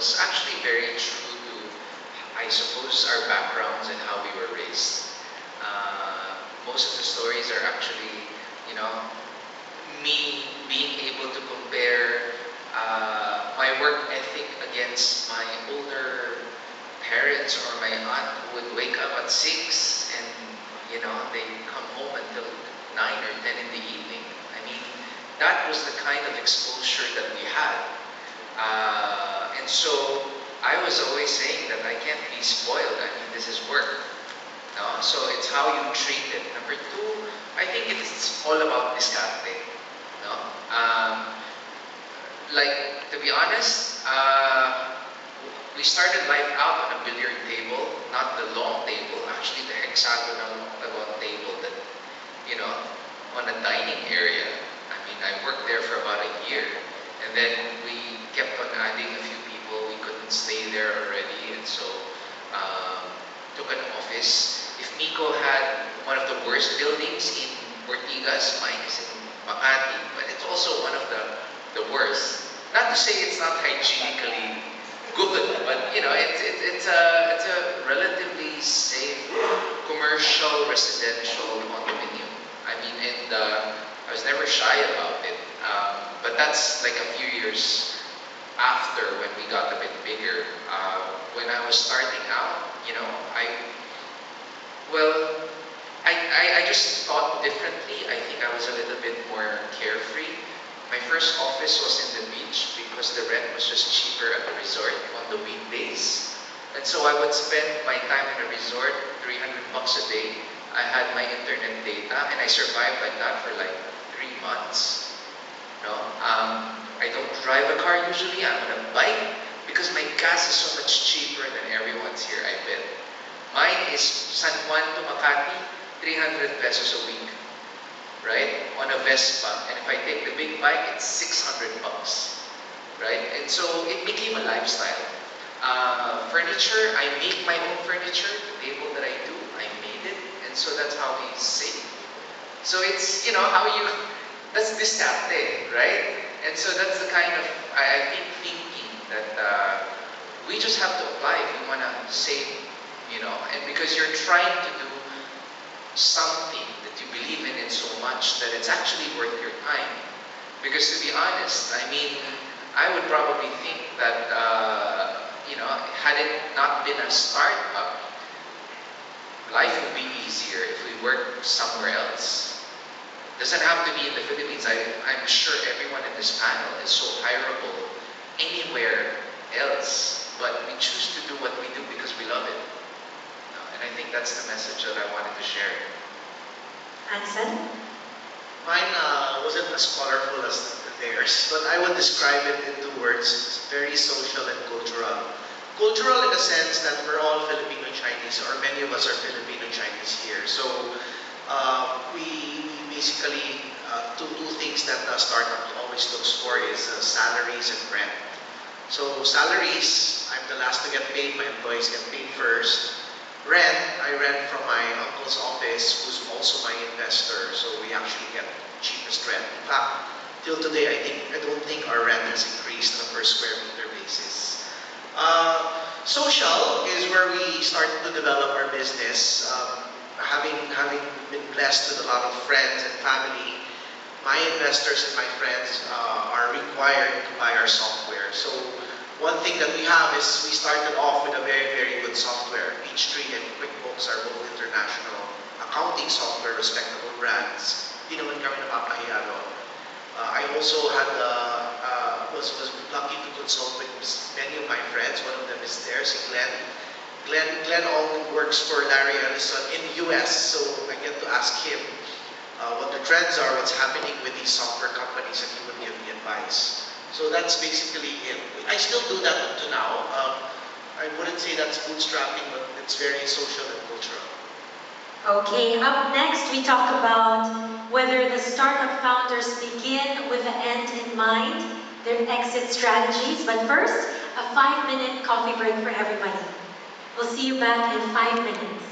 was actually very true to, I suppose, our backgrounds and how we were raised. Most of the stories are actually, you know, me being able to compare my work ethic against my older parents or my aunt who would wake up at 6 and, you know, they come home until 9 or 10 in the evening. I mean, that was the kind of exposure that we had. And so I was always saying that I can't be spoiled. I mean, this is work. No? So it's how you treat it. Number two, I think it's all about discarte. No? Like, to be honest, we started life out on a billiard table, not the long table, actually the hexagonal octagon table that, you know, on a dining area. I mean, I worked there for about a year. And then we kept on adding a few people. We couldn't stay there already. And so, took an office. If Miko had one of the worst buildings in Ortigas, mine is in Makati, but it's also one of the worst. Not to say it's not hygienically good, but you know, it's a relatively safe commercial residential condominium. I mean, and I was never shy about it. But that's like a few years after when we got a bit bigger. When I was starting out, you know, I just thought differently. I think I was a little bit more carefree. My first office was in the beach because the rent was just cheaper at the resort on the weekdays. And so I would spend my time in a resort, 300 bucks a day. I had my internet data and I survived like that for like 3 months. No? I don't drive a car usually, I'm on a bike because my gas is so much cheaper than everyone's here, I bet. Mine is San Juan to Makati, 300 pesos a week, right? On a Vespa. And if I take the big bike, it's 600 bucks, right? And so it became a lifestyle. Furniture, I make my own furniture. The table that I do, I made it. And so that's how we save. So it's, you know, how you, that's discarte, right? And so that's the kind of, I think, thinking that we just have to apply if we want to save, you know, and because you're trying to do something that you believe in it so much that it's actually worth your time. Because to be honest, I mean, I would probably think that, you know, had it not been a startup, life would be easier if we worked somewhere else. Doesn't have to be in the Philippines. I'm sure everyone in this panel is so hireable anywhere else, but we choose to do what we do because we love it. And I think that's the message that I wanted to share. Anson? Mine wasn't as colorful as theirs, but I would describe it in 2 words. It's very social and cultural. Cultural in the sense that we're all Filipino Chinese, or many of us are Filipino Chinese here. So we basically, two things that the startup always looks for is salaries and rent. So salaries, I'm the last to get paid, my employees get paid first. Rent, I rent from my uncle's office, who's also my investor, so we actually get cheapest rent. In fact, till today, I don't think our rent has increased on a per square meter basis. Social is where we started to develop our business. Having been blessed with a lot of friends and family, my investors and my friends are required to buy our software. So one thing that we have is we started off with a very, very good software. Peachtree and QuickBooks are both international accounting software, respectable brands. Hindi naman kami napapahiya doon. I also had was lucky to consult with many of my friends. One of them is there, si Glenn. Glenn only works for Larry Ellison in the US, so I get to ask him what the trends are, what's happening with these software companies, and he would give me advice. So that's basically it. I still do that up to now. I wouldn't say that's bootstrapping, but it's very social and cultural. Okay, up next we talk about whether the startup founders begin with the end in mind, their exit strategies. But first, a 5-minute coffee break for everybody. We'll see you back in 5 minutes.